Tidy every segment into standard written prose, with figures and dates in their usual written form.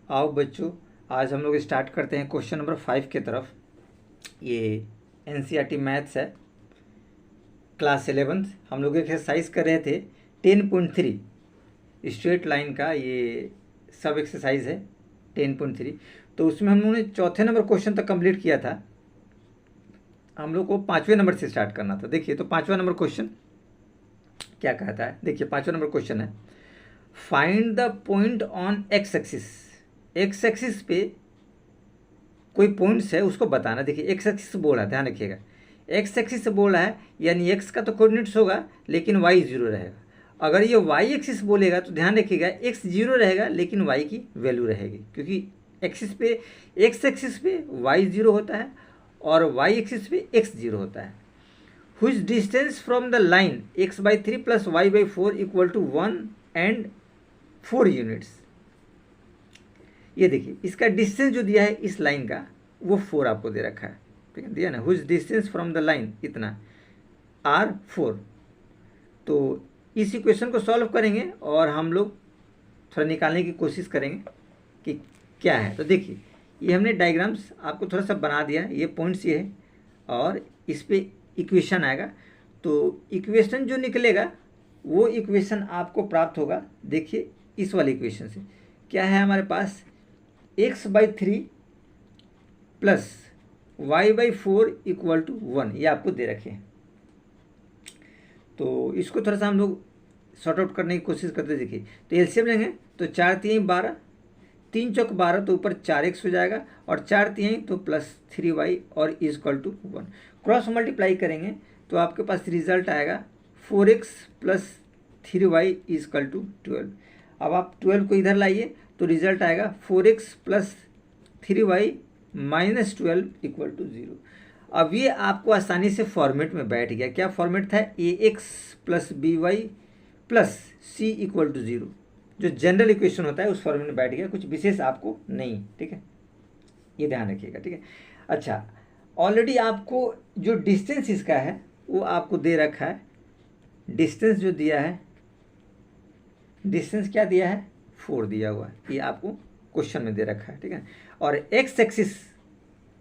आओ बच्चों, आज हम लोग स्टार्ट करते हैं क्वेश्चन नंबर 5 के तरफ। ये एनसीईआरटी मैथ्स है, क्लास 11th। हम लोग एक्सरसाइज कर रहे थे 10.3 स्ट्रेट लाइन का, ये सब एक्सरसाइज है 10.3। तो उसमें हम लोगों ने चौथे नंबर क्वेश्चन तक कंप्लीट किया था। हम लोग को 5वें नंबर से स्टार्ट करना था। देखिए तो 5वां नंबर क्वेश्चन क्या कहता है। देखिए 5वां नंबर क्वेश्चन है, find the point on x axis. X axis पे कोई पॉइंट्स है, उसको बताना। देखिए एक्स एक्सिस बोल रहा है, ध्यान रखिएगा। एक्स एक्सिस से बोल रहा है यानी एक्स का तो कोऑर्डिनेट्स होगा लेकिन वाई जीरो रहेगा। अगर ये वाई एक्सिस बोलेगा तो ध्यान रखिएगा एक्स जीरो रहेगा लेकिन वाई की वैल्यू रहेगी, क्योंकि एक्सिस पे एक्स एक्सिस पे वाई जीरो होता है और वाई एक्सिस पे एक्स जीरो होता है। Which distance from the line x/3 + y/4 = 1 and 4 units. ये देखिए इसका डिस्टेंस जो दिया है इस लाइन का वो 4 आपको दे रखा है, ठीक है, दिया ना। Which distance from the line इतना r4। तो इस इक्वेशन को सॉल्व करेंगे और हम लोग थोड़ा निकालने की कोशिश करेंगे कि क्या है। तो देखिए ये हमने डायग्राम्स आपको थोड़ा सा बना दिया, ये पॉइंट्स ये है और इस पे इक्वेशन आएगा। तो इक्वेशन जो निकलेगा वो इक्वेशन आपको प्राप्त होगा। देखिए इस वाले इक्वेशन से क्या है हमारे पास, x/3 + y/4 = 1, ये आपको दे रखे हैं। तो इसको थोड़ा सा हम लोग सॉर्ट आउट करने की कोशिश करते हैं। देखिए तो एलसीएम लेंगे तो 4 × 3 = 12, 3 × 4 = 12, तो ऊपर 4x हो जाएगा और 4 × 3 तो +3y और = 1। क्रॉस मल्टीप्लाई करेंगे तो आपके पास रिजल्ट आएगा 4x + 3y = 12। अब आप 12 को इधर लाइए तो रिजल्ट आएगा 4x + 3y - 12 = 0। अब ये आपको आसानी से फॉर्मेट में बैठ गया। क्या फॉर्मेट था, ax + by + c = 0। जो जनरल इक्वेशन होता है उस फॉर्मेट में बैठ गया, कुछ विशेष आपको नहीं, ठीक है, ये ध्यान रखिएगा, ठीक है। अच्छा, ऑलरेडी आपको जो डिस्टेंस इसका है वो आपको दे रखा है। डिस्टेंस जो दिया है, डिस्टेंस क्या दिया है, 4 दिया हुआ है, ये आपको क्वेश्चन में दे रखा है, ठीक है। और एक्स एक्सिस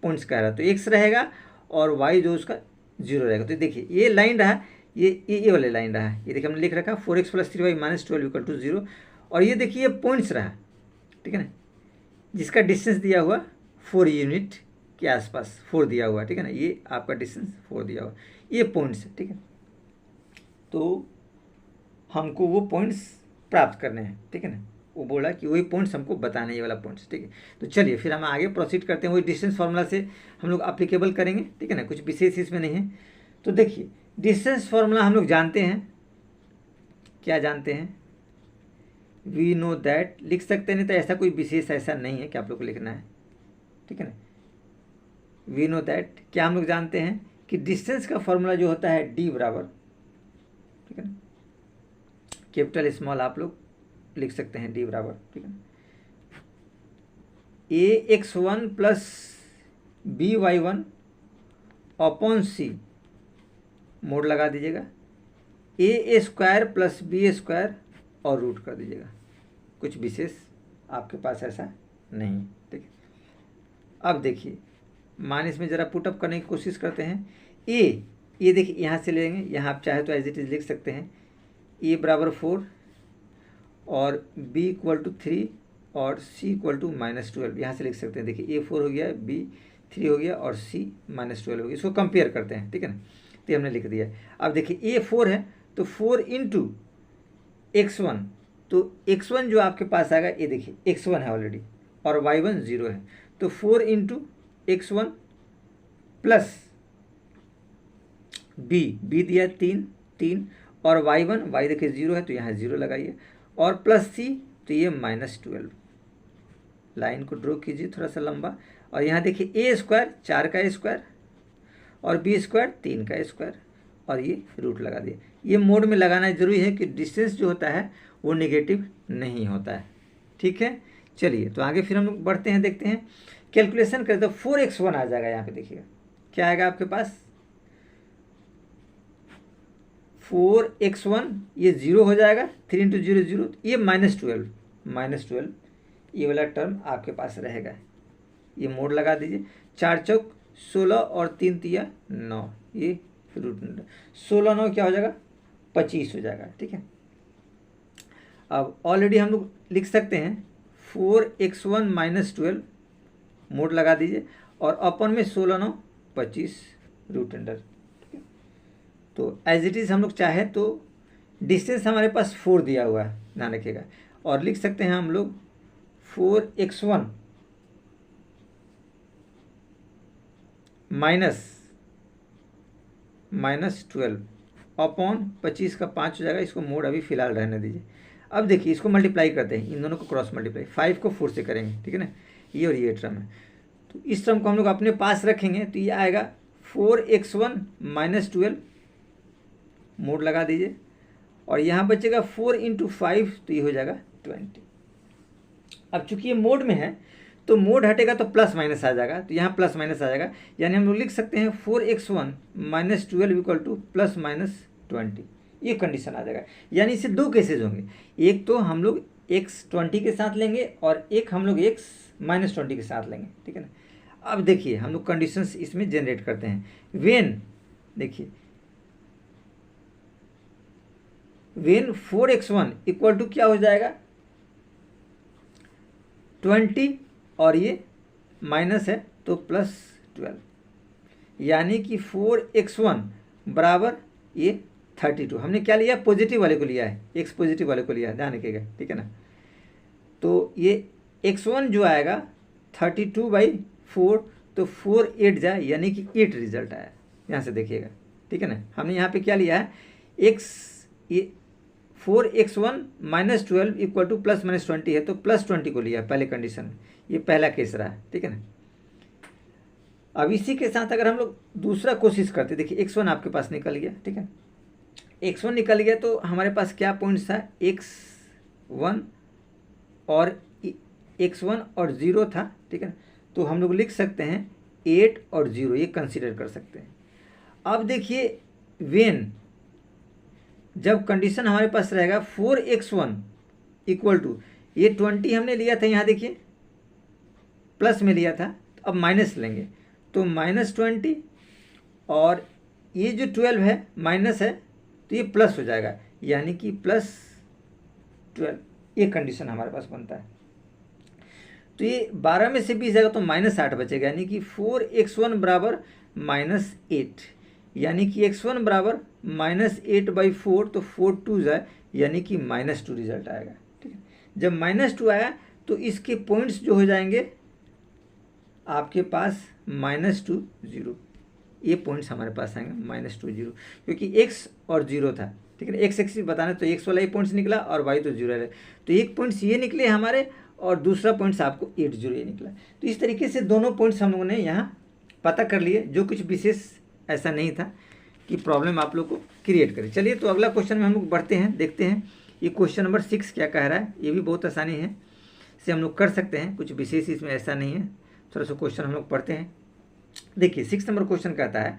पॉइंट्स कह रहा है तो एक्स रहेगा और वाई जो उसका 0 रहेगा। तो देखिए ये लाइन रहा, ये वाले लाइन रहा, ये देखिए हमने लिख रखा 4x + 3y - 12 = 0। और ये देखिए ये पॉइंट्स रहा, ठीक है ना, जिसका डिस्टेंस दिया हुआ 4 यूनिट के आसपास 4 दिया हुआ, ठीक है ना, ये आपका डिस्टेंस 4 दिया हुआ, ये पॉइंट्स है, ठीक है। तो हमको वो पॉइंट्स प्राप्त करने हैं, ठीक है ना। वो बोला कि वही पॉइंट्स हमको बताने, ये वाला पॉइंट्स, ठीक है। तो चलिए फिर हम आगे प्रोसीड करते हैं। वही डिस्टेंस फार्मूला से हम लोग अप्लीकेबल करेंगे, ठीक है ना, कुछ विशेष इसमें नहीं है। तो देखिए डिस्टेंस फार्मूला हम लोग जानते हैं, क्या जानते हैं, वी नो दैट लिख सकते हैं, नहीं तो ऐसा कोई विशेष ऐसा नहीं है कि आप लोग को लिखना है, ठीक है ना। वी नो दैट क्या हम लोग जानते हैं कि डिस्टेंस का फॉर्मूला जो होता है d बराबर, ठीक है ना, कैपिटल स्मॉल आप लोग लिख सकते हैं d बराबर, ठीक है, ax1 + by1 upon c, mode लगा दीजिएगा, a² + b² और रूट कर दीजिएगा। कुछ विशेष आपके पास ऐसा नहीं, ठीक है। अब देखिए मान इसमें ज़रा पुटअप करने की कोशिश करते हैं। ये देखिए यहाँ से लेंगे, यहाँ आप चाहे तो एज इट इज़ लिख सकते हैं, a = 4 और b = 3 और c = -12, यहाँ से लिख सकते हैं। देखिए a 4 हो गया, b 3 हो गया और c -12 हो गया। इसको कंपेयर करते हैं, ठीक है ना, तो हमने लिख दिया। अब देखिए a 4 है तो 4 × x1, तो x1 जो आपके पास आएगा, ये देखिए x1 है ऑलरेडी और y1 0 है, तो 4 × x1 प्लस b दिया 3 और y देखिए 0 है तो यहाँ 0 लगाइए और प्लस c, तो ये -12। लाइन को ड्रॉ कीजिए थोड़ा सा लंबा और यहाँ देखिए a² 4 का स्क्वायर और b² 3 का स्क्वायर और ये रूट लगा दिए। ये मोड में लगाना जरूरी है कि डिस्टेंस जो होता है वो नेगेटिव नहीं होता है, ठीक है। चलिए तो आगे फिर हम लोग बढ़ते हैं, देखते हैं कैलकुलेशन करें तो 4x1 आ जाएगा। यहाँ पे देखिएगा क्या आएगा आपके पास, 4x1 ये 0 हो जाएगा, 3 × 0 0, ये -12 ये वाला टर्म आपके पास रहेगा। ये मोड लगा दीजिए, 4 चौक 16 और 3 तिया 9, ये रूट 16 9 क्या हो जाएगा 25 हो जाएगा। ठीक है, अब ऑलरेडी हम लोग लिख सकते हैं 4x1 - 12 मोड लगा दीजिए और अपन में 16 9 25 रूट अंडर। ठीक है, तो एज इट इज़ हम लोग चाहे तो डिस्टेंस हमारे पास 4 दिया हुआ है, ध्यान रखिएगा, और लिख सकते हैं हम लोग 4x1 माइनस 12 अपॉन 25 का 5 हो जाएगा। इसको मोड अभी फिलहाल रहने दीजिए। अब देखिए इसको मल्टीप्लाई करते हैं, इन दोनों को क्रॉस मल्टीप्लाई, 5 को 4 से करेंगे। ठीक है ना, ये और ये टर्म है, तो इस टर्म को हम लोग अपने पास रखेंगे तो ये आएगा 4x1 - 12 मोड लगा दीजिए और यहाँ बचेगा 4 × 5 तो ये हो जाएगा 20। अब चूंकि ये मोड में है तो मोड हटेगा तो प्लस माइनस आ जाएगा, तो यहाँ प्लस माइनस आ जाएगा, यानी हम लोग लिख सकते हैं 4x1 - 12 = +-20। ये कंडीशन आ जाएगा। यानी इससे दो केसेज होंगे, एक तो हम लोग x 20 के साथ लेंगे और एक हम लोग x - 20 के साथ लेंगे। ठीक है ना, अब देखिए हम लोग कंडीशंस इसमें जनरेट करते हैं। वेन देखिए वेन 4x1 = क्या हो जाएगा 20 और ये माइनस है तो +12, यानी कि 4x1 बराबर ये 32। हमने क्या लिया, पॉजिटिव वाले को लिया है, x पॉजिटिव वाले को लिया है, ध्यान रखिएगा। ठीक है ना, तो ये x1 जो आएगा 32/4, तो 4 8 जाए यानी कि 8 रिजल्ट आया, यहाँ से देखिएगा। ठीक है ना, हमने यहाँ पे क्या लिया है ये 4x1 - 12 = +-20 है तो +20 को लिया पहले कंडीशन में, ये पहला केस रहा। ठीक है ना, अब इसी के साथ अगर हम लोग दूसरा कोशिश करते, देखिए x1 आपके पास निकल गया। ठीक है, x1 निकल गया तो हमारे पास क्या पॉइंट्स था, x1 और 0 था। ठीक है, तो हम लोग लिख सकते हैं 8 और 0, ये कंसीडर कर सकते हैं। अब देखिए वेन जब कंडीशन हमारे पास रहेगा 4x1 = ये 20 हमने लिया था, यहाँ देखिए प्लस में लिया था, तो अब माइनस लेंगे तो -20 और ये जो 12 है माइनस है तो ये प्लस हो जाएगा, यानी कि +12। ये कंडीशन हमारे पास बनता है। तो ये 12 में से 20 जाएगा तो -8 बचेगा, यानी कि 4x1 बराबर -8, यानी कि x1 बराबर -8/4, तो 4 2 जाए यानी कि -2 रिजल्ट आएगा। ठीक है, जब -2 आया तो इसके पॉइंट्स जो हो जाएंगे आपके पास -2 0, ये पॉइंट्स हमारे पास आएंगे -2 0, क्योंकि x और 0 था। ठीक है ना, x एक्सिस बताना तो x वाला ये पॉइंट्स निकला और y तो 0 है, तो एक पॉइंट्स ये निकले हमारे और दूसरा पॉइंट्स आपको 8 0 ये निकला। तो इस तरीके से दोनों पॉइंट्स हम लोगों ने यहाँ पता कर लिए, जो कुछ विशेष ऐसा नहीं था कि प्रॉब्लम आप लोग को क्रिएट करे। चलिए तो अगला क्वेश्चन में हम लोग बढ़ते हैं, देखते हैं ये क्वेश्चन नंबर 6 क्या कह रहा है। ये भी बहुत आसानी है, इसे हम लोग कर सकते हैं, कुछ विशेष इसमें ऐसा नहीं है। थोड़ा सा क्वेश्चन हम लोग पढ़ते हैं। देखिए 6 नंबर क्वेश्चन कहता है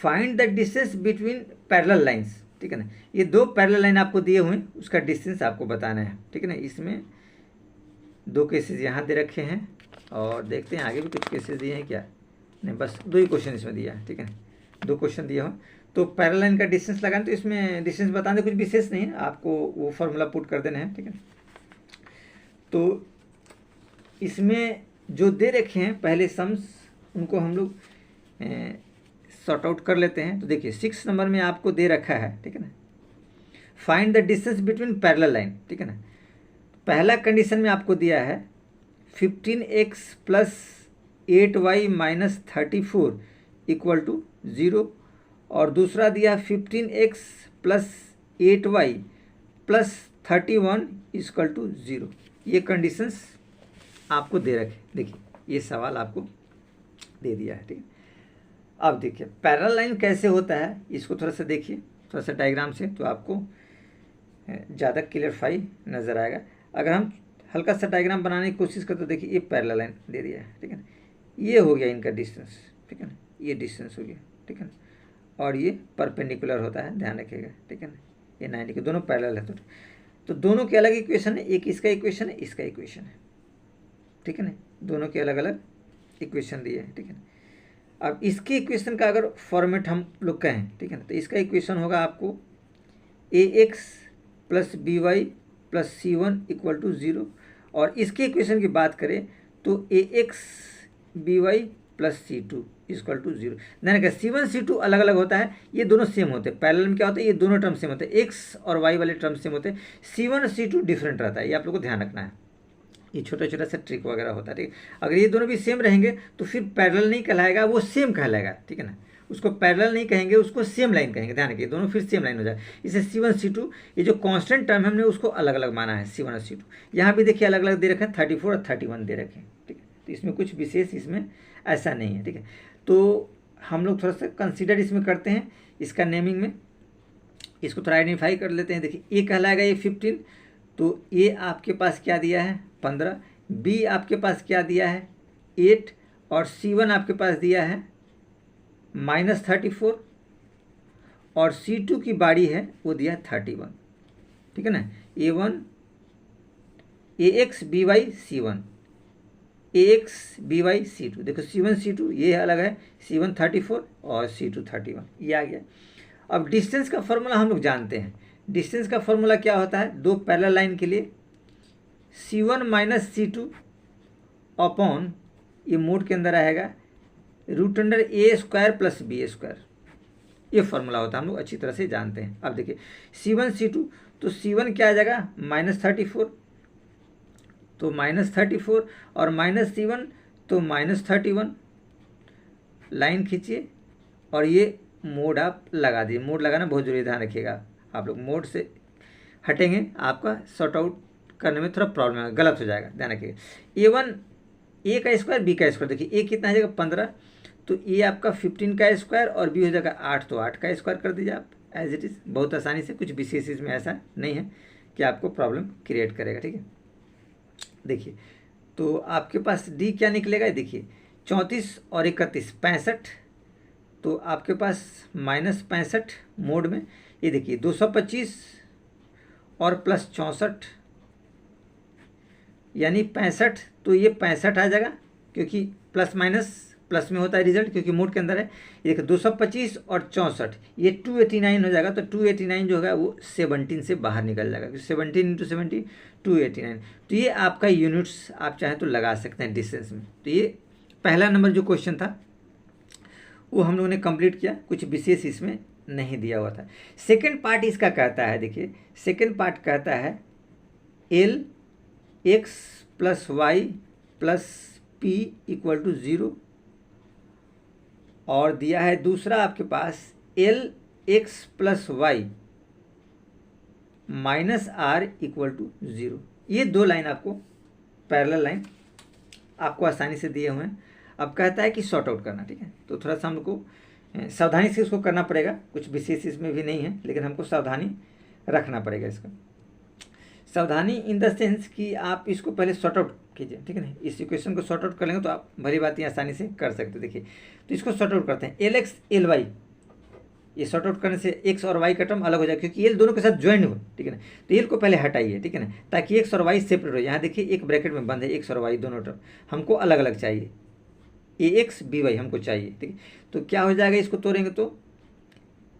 find the distance between parallel lines. ठीक है ना, ये दो पैरेलल लाइन आपको दिए हुए हैं, उसका डिस्टेंस आपको बताना है। ठीक है ना, इसमें दो केसेस यहाँ दे रखे हैं और देखते हैं आगे भी कुछ केसेस दिए हैं क्या, नहीं बस 2 ही क्वेश्चन इसमें दिया है। ठीक है, 2 क्वेश्चन दिए हो तो पैरेलल लाइन का डिस्टेंस लगाना, तो इसमें डिस्टेंस बताने कुछ विशेष नहीं है, आपको वो फॉर्मूला पुट कर देना है। ठीक है, तो इसमें जो दे रखे हैं पहले सम्स उनको हम लोग सॉर्ट आउट कर लेते हैं। तो देखिए 6 नंबर में आपको दे रखा है। ठीक है ना, find the distance between parallel line. ठीक है ना, पहला कंडीशन में आपको दिया है 15x + 8y - 34 = 0 और दूसरा दिया 15x + 8y + 31 = 0। ये कंडीशंस आपको दे रखे, देखिए ये सवाल आपको दे दिया है। ठीक है, अब देखिए पैरेलल लाइन कैसे होता है, इसको थोड़ा सा देखिए, थोड़ा सा डायग्राम से, तो आपको ज़्यादा क्लियरफाई नज़र आएगा। अगर हम हल्का सा डायग्राम बनाने की कोशिश करें तो देखिए ये पैरेलल लाइन दे दिया है। ठीक है ना, ये हो गया इनका डिस्टेंस। ठीक है ना, ये डिस्टेंस हो गया। ठीक है ना, और ये परपेंडिकुलर होता है, ध्यान रखिएगा। ठीक है ना, ये 90 के दोनों पैरेलल है, तो दोनों के अलग इक्वेशन है, एक इसका इक्वेशन है, इसका इक्वेशन है। ठीक है ना, दोनों के अलग अलग इक्वेशन दिए हैं, ठीक है ना। अब इसके इक्वेशन का अगर फॉर्मेट हम लोग कहें, ठीक है ना, तो इसका इक्वेशन होगा आपको A X plus B Y plus C one equal to 0, और इसके इक्वेशन की बात करें तो A X B Y plus C two equal to 0। नहीं क्या C1 C2 अलग अलग होता है, ये दोनों सेम होते हैं। पैरेलल में क्या होता है, ये दोनों टर्म सेम होते हैं, एक्स और वाई वाले टर्म सेम होते हैं। C1 C2 डिफरेंट रहता है, ये आप लोग को ध्यान रखना है। ये छोटा छोटा सा ट्रिक वगैरह होता है, ठीक है। अगर ये दोनों भी सेम रहेंगे तो फिर पैरेलल नहीं कहलाएगा, वो सेम कहलाएगा, ठीक है ना। उसको पैरेलल नहीं कहेंगे, उसको सेम लाइन कहेंगे। ध्यान रखिए, दोनों फिर सेम लाइन हो जाए। इसे C1 C2 ये जो कांस्टेंट टर्म है हमने उसको अलग अलग माना है, C1 और C2। यहाँ भी देखिए अलग अलग दे रखे हैं, 34 और 31 दे रखे हैं, ठीक है। तो इसमें कुछ विशेष इसमें ऐसा नहीं है, ठीक है। तो हम लोग थोड़ा सा कंसिडर इसमें करते हैं, इसका नेमिंग में इसको थोड़ा आइडेंटिफाई कर लेते हैं। देखिए ए कहलाएगा ये 15, तो ए आपके पास क्या दिया है 15, बी आपके पास क्या दिया है 8, और C1 आपके पास दिया है -34, और C2 की बारी है वो दिया 31, ठीक है ना। A1 AX BY C1 AX BY C2, देखो C1 C2 ये अलग है, C1 34 और C2 31, ये आ गया। अब डिस्टेंस का फॉर्मूला हम लोग जानते हैं। डिस्टेंस का फॉर्मूला क्या होता है, दो पैरेलल लाइन के लिए C1 माइनस C2 अपॉन, ये मोड के अंदर आएगा √A² प्लस B², ये फॉर्मूला होता है, हम लोग अच्छी तरह से जानते हैं। अब देखिए C1 C2, तो C1 क्या आ जाएगा -34, तो -34 और -C1 तो -31, लाइन खींचिए और ये मोड आप लगा दीजिए। मोड लगाना बहुत जरूरी, ध्यान रखिएगा। आप लोग मोड से हटेंगे आपका सॉर्ट आउट करने में थोड़ा प्रॉब्लम है, गलत हो जाएगा, ध्यान रखिएगा। A1 A का स्क्वायर B का स्क्वायर, देखिए A कितना आ जाएगा 15, तो A आपका 15 का स्क्वायर और B हो जाएगा 8, तो 8 का स्क्वायर कर दीजिए आप एज इट इज़, बहुत आसानी से। कुछ विशेष इसमें ऐसा नहीं है कि आपको प्रॉब्लम क्रिएट करेगा, ठीक है। देखिए तो आपके पास D क्या निकलेगा, देखिए 34 और 31 65, तो आपके पास -65 मोड में, ये देखिए 225 और प्लस 64 यानी 65, तो ये 65 आ जाएगा, क्योंकि प्लस माइनस प्लस में होता है रिजल्ट, क्योंकि मोड के अंदर है। ये देखो 225 और 64 ये 289 हो जाएगा, तो 289 जो होगा वो 17 से बाहर निकल जाएगा, क्योंकि 17 × 70 289। तो ये आपका यूनिट्स आप चाहें तो लगा सकते हैं डिस्टेंस में। तो ये पहला नंबर जो क्वेश्चन था वो हम लोगों ने कंप्लीट किया, कुछ विशेष इसमें नहीं दिया हुआ था। सेकेंड पार्ट इसका कहता है, देखिए सेकेंड पार्ट कहता है LX + Y + P = 0, और दिया है दूसरा आपके पास LX + Y - R = 0। ये दो लाइन आपको पैरेलल लाइन आपको आसानी से दिए हुए हैं। अब कहता है कि सॉर्ट आउट करना, ठीक है। तो थोड़ा सा हमको सावधानी से उसको करना पड़ेगा, कुछ विशेष इसमें भी नहीं है, लेकिन हमको सावधानी रखना पड़ेगा इसका। सावधानी इन द सेंस कि आप इसको पहले सॉर्ट आउट कीजिए, ठीक है ना। इस इक्वेशन को सॉर्ट आउट कर लेंगे तो आप भली बात ही आसानी से कर सकते हैं। देखिए तो इसको सॉर्ट आउट करते हैं, LX LY, ये सॉर्ट आउट करने से x और y का टर्म अलग हो जाए, क्योंकि L दोनों के साथ ज्वाइन हो, ठीक है ना। तो L को पहले हटाइए, ठीक है ना, ताकि x और y सेपरेट हो। यहाँ देखिए एक ब्रैकेट में बंद है, x और y दोनों टर्म हमको अलग अलग चाहिए, AX BY हमको चाहिए, ठीक है। तो क्या हो जाएगा, इसको तोड़ेंगे तो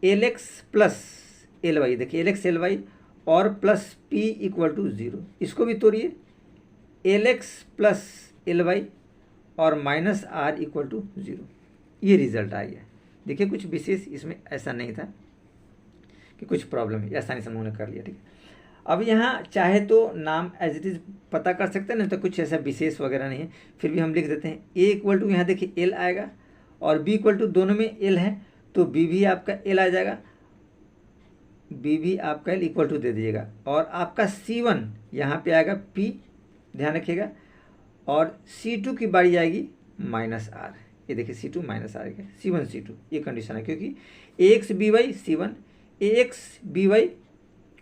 LX + LY, देखिए LX LY और प्लस P = 0, इसको भी तोड़िए LX + LY और -R = 0, ये रिजल्ट आ गया। देखिए कुछ विशेष इसमें ऐसा नहीं था कि कुछ प्रॉब्लम है, आसानी से उन्होंने कर लिया, ठीक है। अब यहाँ चाहे तो नाम एज इट इज़ पता कर सकते हैं, नहीं तो कुछ ऐसा विशेष वगैरह नहीं है, फिर भी हम लिख देते हैं A = यहाँ देखिए L आएगा और B = दोनों में L है, तो B भी आपका L आ जाएगा, B भी आपका L = दे दीजिएगा, और आपका C1 यहाँ पे आएगा P, ध्यान रखिएगा, और C2 की बारी आएगी -R, ये देखिए C2 -R है, C1 C2 ये कंडीशन है, क्योंकि AX BY C1 AX BY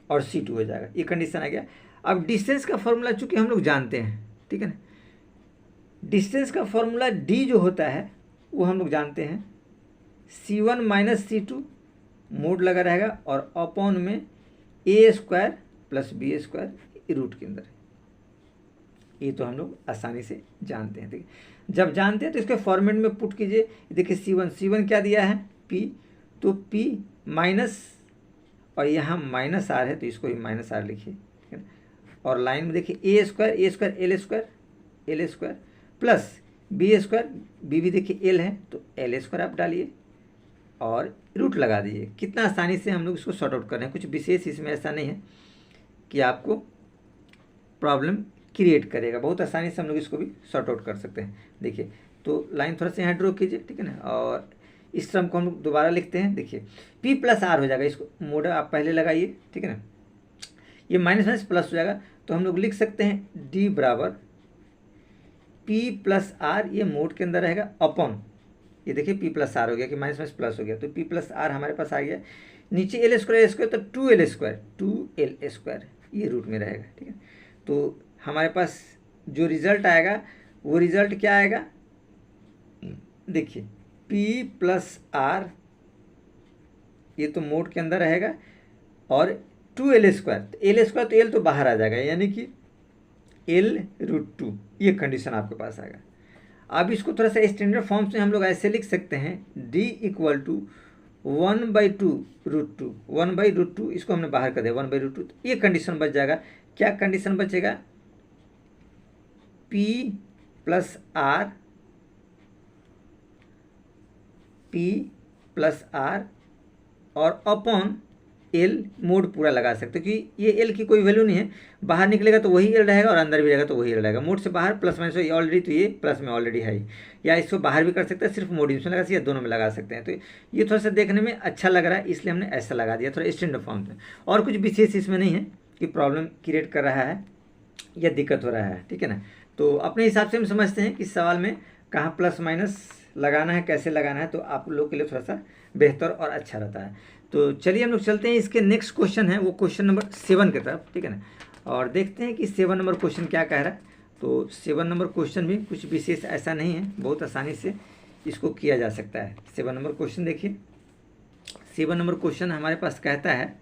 और C2 हो जाएगा, ये कंडीशन आ गया। अब डिस्टेंस का फॉर्मूला चूंकि हम लोग जानते हैं, ठीक है ना, डिस्टेंस का फॉर्मूला D जो होता है वो हम लोग जानते हैं, C1 - C2 मोड लगा रहेगा और अपॉन में A² + B² रूट के अंदर, ये तो हम लोग आसानी से जानते हैं। देखिए जब जानते हैं तो इसके फॉर्मेट में पुट कीजिए। देखिए C1 क्या दिया है P, तो P माइनस और यहाँ माइनस आर है तो इसको भी माइनस आर लिखिए, ठीक है। और लाइन में देखिए A square L square plus B square, B भी देखिए एल है तो एल स्क्वायर आप डालिए और रूट लगा दीजिए। कितना आसानी से हम लोग इसको सॉर्ट आउट कर रहे हैं, कुछ विशेष इसमें ऐसा नहीं है कि आपको प्रॉब्लम क्रिएट करेगा, बहुत आसानी से हम लोग इसको भी सॉर्ट आउट कर सकते हैं। देखिए तो लाइन थोड़ा सा यहाँ ड्रॉ कीजिए, ठीक है ना। और इस टर्म को हम लोग दोबारा लिखते हैं। देखिए P प्लस आर हो जाएगा, इसको मोड आप पहले लगाइए, ठीक है ना। ये माइनस माइनस प्लस हो जाएगा तो हम लोग लिख सकते हैं D बराबर P प्लस आर, ये मोड के अंदर रहेगा अपॉन, ये देखिए P प्लस आर हो गया कि माइनस माइनस प्लस हो गया तो P प्लस आर हमारे पास आ गया। नीचे एल स्क्वायर तो 2L स्क्वायर ये रूट में रहेगा, ठीक है। तो हमारे पास जो रिजल्ट आएगा वो रिजल्ट क्या आएगा, देखिए P प्लस आर, ये तो मोड के अंदर रहेगा और 2L स्क्वायर, तो L तो बाहर आ जाएगा यानी कि L√2, ये कंडीशन आपके पास आएगा। अब इसको थोड़ा सा स्टैंडर्ड फॉर्म से हम लोग ऐसे लिख सकते हैं D = 1/2√2, इसको हमने बाहर कर दिया 1/√2, तो ये कंडीशन बच जाएगा। क्या कंडीशन बचेगा, P प्लस आर और अपॉन L, मोड पूरा लगा सकते हो क्योंकि ये L की कोई वैल्यू नहीं है, बाहर निकलेगा तो वही L रहेगा और अंदर भी रहेगा तो वही L रहेगा। मोड से बाहर प्लस माइनस ये ऑलरेडी, तो ये प्लस में ऑलरेडी है ही, या इसको बाहर भी कर सकते हैं, सिर्फ मोड इसमें लगा सकते हैं या दोनों में लगा सकते हैं। तो ये थोड़ा सा देखने में अच्छा लग रहा है इसलिए हमने ऐसा लगा दिया थोड़ा स्टैंडर्ड फॉर्म में, और कुछ विशेष इसमें नहीं है कि प्रॉब्लम क्रिएट कर रहा है या दिक्कत हो रहा है, ठीक है ना। तो अपने हिसाब से हम समझते हैं कि सवाल में कहाँ प्लस माइनस लगाना है, कैसे लगाना है, तो आप लोग के लिए थोड़ा सा बेहतर और अच्छा रहता है। तो चलिए हम लोग चलते हैं, इसके नेक्स्ट क्वेश्चन है वो क्वेश्चन नंबर 7 की तरफ, ठीक है ना। और देखते हैं कि 7 नंबर क्वेश्चन क्या कह रहा है। तो 7 नंबर क्वेश्चन भी कुछ विशेष ऐसा नहीं है, बहुत आसानी से इसको किया जा सकता है। 7 नंबर क्वेश्चन देखिए, 7 नंबर क्वेश्चन हमारे पास कहता है,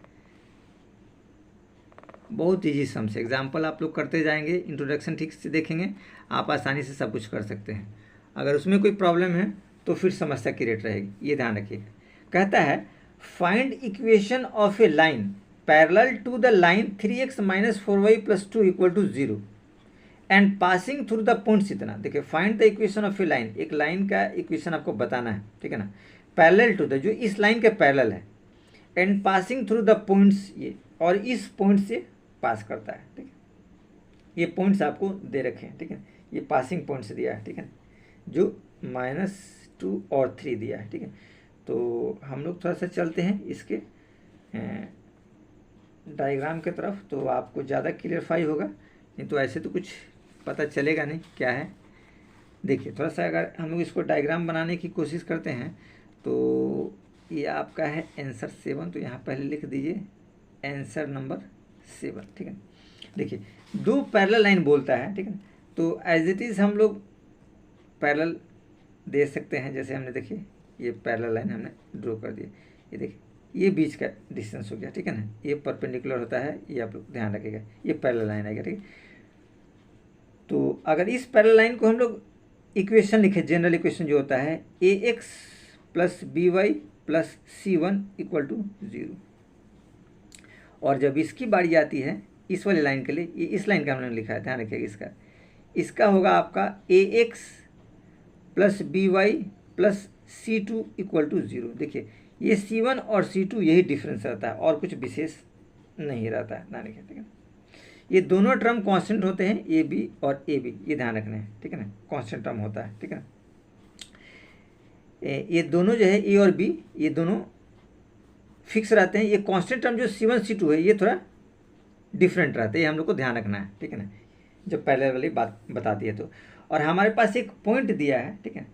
बहुत ईजी सम से एग्जाम्पल आप लोग करते जाएंगे, इंट्रोडक्शन ठीक से देखेंगे, आप आसानी से सब कुछ कर सकते हैं। अगर उसमें कोई प्रॉब्लम है तो फिर समस्या क्रिएट रहेगी, ये ध्यान रखिएगा। कहता है find equation of a line parallel to the line 3x - 4y + 2 = 0 and passing through the points. इतना देखिए, find the equation of a line, एक लाइन का इक्वेशन आपको बताना है, ठीक है ना, पैरेलल टू द, जो इस लाइन के पैरेलल है, and passing through the points, ये और इस पॉइंट से पास करता है, ठीक है। ये पॉइंट्स आपको दे रखे हैं, ठीक है, ये पासिंग पॉइंट्स दिया है, ठीक है, जो -2 और 3 दिया है, ठीक है। तो हम लोग थोड़ा सा चलते हैं इसके डायग्राम के तरफ, तो आपको ज़्यादा क्लियरफाई होगा, नहीं तो ऐसे तो कुछ पता चलेगा नहीं क्या है। देखिए थोड़ा सा अगर हम लोग इसको डायग्राम बनाने की कोशिश करते हैं तो ये आपका है आंसर 7, तो यहाँ पहले लिख दीजिए आंसर नंबर 7, ठीक है। देखिए 2 पैरेलल लाइन बोलता है, ठीक है, तो एज इट इज़ हम लोग पैरेलल दे सकते हैं। जैसे हमने देखिए ये पैरेलल लाइन हमने ड्रॉ कर दिया, ये देखिए ये बीच का डिस्टेंस हो गया, ठीक है ना, ये परपेंडिकुलर होता है, ये आप लोग ध्यान रखिएगा, ये पैरेलल लाइन आएगा, ठीक है। तो अगर इस पैरेलल लाइन को हम लोग इक्वेशन लिखे, जनरल इक्वेशन जो होता है ax + by + c1 = 0, और जब इसकी बारी आती है इस वाली लाइन के लिए, ये इस लाइन का हमने लिखा है, ध्यान रखिएगा, इसका होगा आपका ax + by + c2 = 0। देखिए ये c1 और c2 यही डिफरेंस रहता है और कुछ विशेष नहीं रहता है, ध्यान रखिए, ठीक है। ये दोनों टर्म कांस्टेंट होते हैं, ए बी और ए बी, ये ध्यान रखना है, ठीक है ना, कांस्टेंट टर्म होता है, ठीक है। ये दोनों जो है ए और बी, ये दोनों फिक्स रहते हैं। ये कांस्टेंट टर्म जो c1 c2 है ये थोड़ा डिफरेंट रहता है, ये हम लोग को ध्यान रखना है, ठीक है ना, जब पहले वाली बात बताती है तो। और हमारे पास एक पॉइंट दिया है, ठीक है,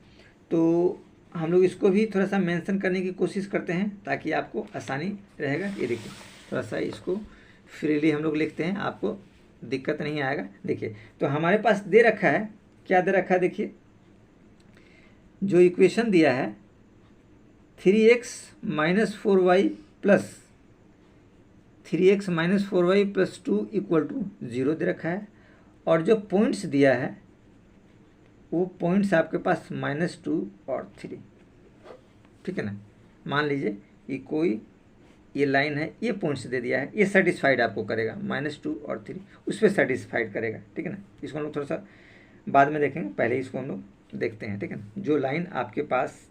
तो हम लोग इसको भी थोड़ा सा मेंशन करने की कोशिश करते हैं ताकि आपको आसानी रहेगा। ये देखिए थोड़ा सा इसको फ्रीली हम लोग लिखते हैं, आपको दिक्कत नहीं आएगा। देखिए तो हमारे पास दे रखा है, क्या दे रखा है, देखिए जो इक्वेशन दिया है 3x - 4y + 2 = 0 दे रखा है, और जो पॉइंट्स दिया है वो पॉइंट्स आपके पास -2 और 3, ठीक है ना। मान लीजिए ये कोई ये लाइन है, ये पॉइंट्स दे दिया है, ये सेटिस्फाइड आपको करेगा, -2 और 3 उस पर सेटिस्फाइड करेगा, ठीक है ना। इसको हम लोग थोड़ा सा बाद में देखेंगे, पहले इसको हम लोग देखते हैं, ठीक है ना। जो लाइन आपके पास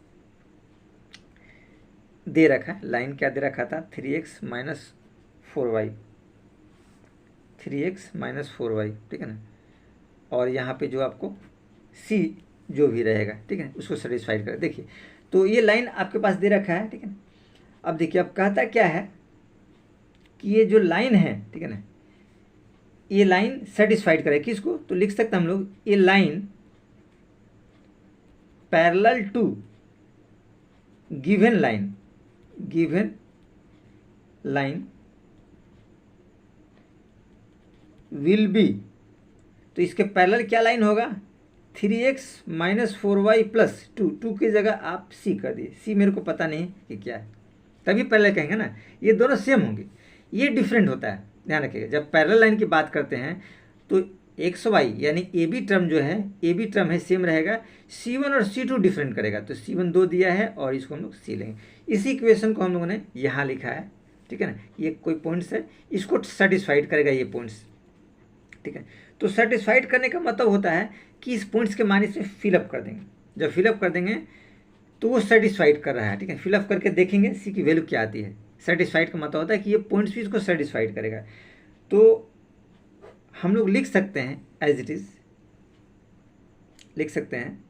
दे रखा है, लाइन क्या दे रखा था, 3x - 4y, 3x - 4y, ठीक है ना। और यहाँ पे जो आपको c जो भी रहेगा, ठीक है, उसको सेटिस्फाइड कर। देखिए तो ये लाइन आपके पास दे रखा है, ठीक है ना। अब देखिए अब कहता क्या है कि ये जो लाइन है, ठीक है ना, ये लाइन सेटिस्फाइड करे किसको, तो लिख सकते हैं हम लोग ये line parallel to given line will be, तो इसके पैरेलल क्या लाइन होगा, 3x - 4y + 2 की जगह आप c कर दिए, c मेरे को पता नहीं कि क्या है, तभी पैरेलल कहेंगे ना। ये दोनों सेम होंगे, ये डिफरेंट होता है, ध्यान रखिएगा। जब पैरेलल लाइन की बात करते हैं तो XY यानी ए बी टर्म जो है, ए बी टर्म है सेम रहेगा, C1 और C2 डिफरेंट करेगा, तो C1 2 दिया है और इसको हम लोग C लेंगे। इसी इक्वेशन को हम लोगों ने यहाँ लिखा है, ठीक है ना। ये कोई पॉइंट्स है, इसको सेटिस्फाइड करेगा ये पॉइंट्स, ठीक है। तो सेटिस्फाइड करने का मतलब होता है कि इस पॉइंट्स के मान इसमें फिलअप कर देंगे, जब फिलअप कर देंगे तो वो सेटिस्फाइड कर रहा है, ठीक है। फिलअप करके देखेंगे सी की वैल्यू क्या आती है। सेटिस्फाइड का मतलब होता है कि ये पॉइंट्स भी इसको सेटिस्फाइड करेगा। तो हम लोग लिख सकते हैं एज इट इज, लिख सकते हैं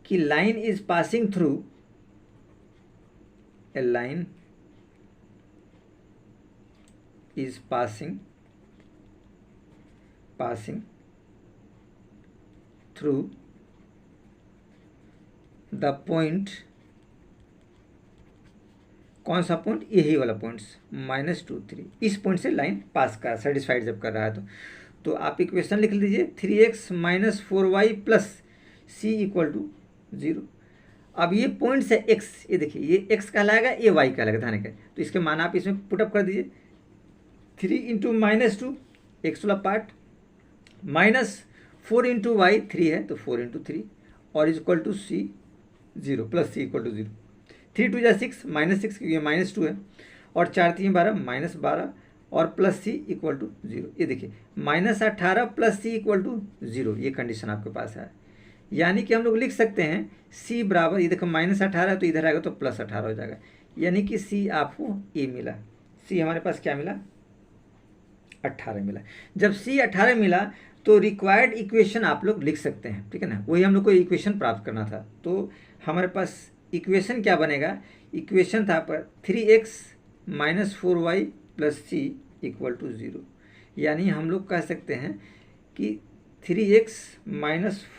कि line is passing through, A line is passing through the point, कौन सा पॉइंट, यही वाला पॉइंट्स -2 3, इस पॉइंट से लाइन पास कर सेटिस्फाइड जब कर रहा है तो आप इक्वेशन लिख लीजिए 3x - 4y + c = 0। अब ये पॉइंट्स है x, ये देखिए ये x कहलाएगा, ये y कहलाएगा, ध्यान रखें। तो इसके मान आप इसमें पुटअप कर दीजिए, 3 × -2 x वाला पार्ट -4 × y 3 है तो 4 × 3 और = c 0 + c = 0। 3 2 = 6 -6 क्योंकि -2 है और 4 3 12 -12 और +c = 0। ये देखिए -18 + c = 0, ये कंडीशन आपके पास है। यानी कि हम लोग लिख सकते हैं c बराबर, ये देखो -18 है तो इधर आएगा तो +18 हो जाएगा, यानी कि c आपको a मिला। c हमारे पास क्या मिला, 18 मिला। जब c 18 मिला तो रिक्वायर्ड इक्वेशन आप लोग लिख सकते हैं, ठीक है ना। वही हम लोग को इक्वेशन प्राप्त करना था, तो हमारे पास इक्वेशन क्या बनेगा, इक्वेशन था पर 3x - 4y + c = 0। यानी हम लोग कह सकते हैं कि 3x -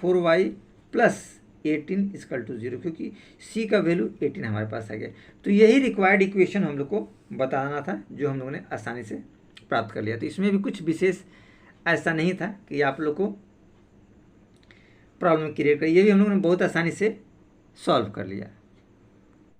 4y + 18 = 0, क्योंकि c का वैल्यू 18 हमारे पास आ गया। तो यही रिक्वायर्ड इक्वेशन हम लोग को बताना था, जो हम लोगों ने आसानी से प्राप्त कर लिया। तो इसमें भी कुछ विशेष ऐसा नहीं था कि आप लोग को प्रॉब्लम क्रिएट कर, ये भी हम लोगों ने बहुत आसानी से सॉल्व कर लिया।